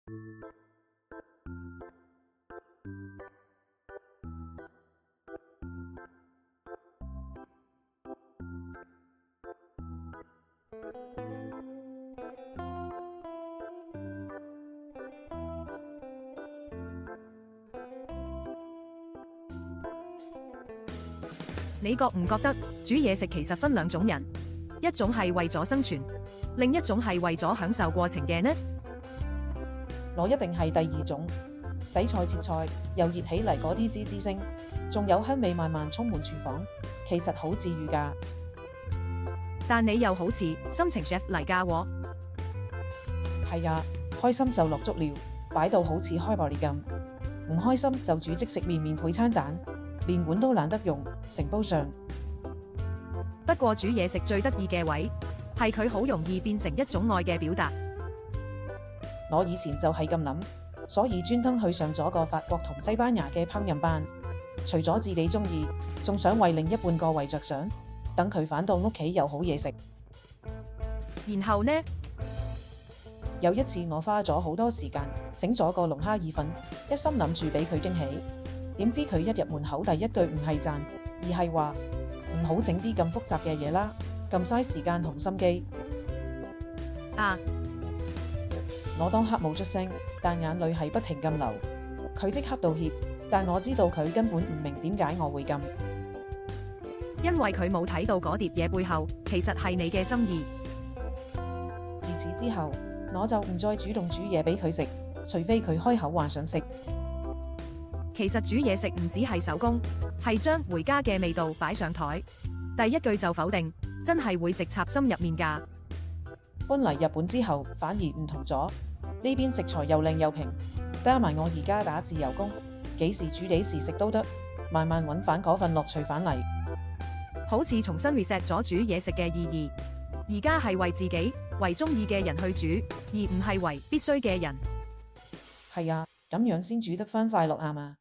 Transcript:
你覺唔覺得煮嘢食其實分兩種人，一種係為咗生存，另一種係為咗享受過程嘅呢？我一定係第二種，洗菜切菜又熱起嚟嗰啲滋滋聲，仲有香味慢慢充滿廚房，其實好治愈㗎。但你又好似心情 chef 嚟㗎喎。係啊，開心就落足料，擺到好似開 party 咁；唔開心就煮即食麵麵配餐蛋，連碗都懶得用，成煲上。不過煮嘢食最得意嘅位，係佢好容易變成一種愛嘅表達。我以前就係咁諗，所以專登去上咗個法國同西班牙嘅烹飪班。除咗自己中意，仲想為另一半個胃着想，等佢返到屋企有好嘢食。然後呢？有一次我花咗好多時間整咗個龍蝦意粉，一心諗住俾佢驚喜，點知佢一入門口第一句唔係讚，而係話唔好整啲咁複雜嘅嘢啦，咁嘥時間同心機。啊！我當刻冇出聲，但眼淚係不停咁流。佢即刻道歉，但我知道佢根本唔明點解我會咁，因為佢冇睇到嗰碟嘢背後其實係你嘅心意。自此之後，我就唔再主動煮嘢俾佢食，除非佢開口話想食。其實煮嘢食唔止係手工，係將回家嘅味道擺上台。第一句就否定，真係會直插心入面㗎。搬嚟日本之後，反而唔同咗。呢邊食材又靚又平，加埋我而家打自由工，幾時煮幾時食都得，慢慢揾返嗰份樂趣返嚟。好似重新 reset 咗煮嘢食嘅意義，而家係為自己、為中意嘅人去煮，而唔係為必須嘅人。係啊，咁樣先煮得返快樂啊嘛。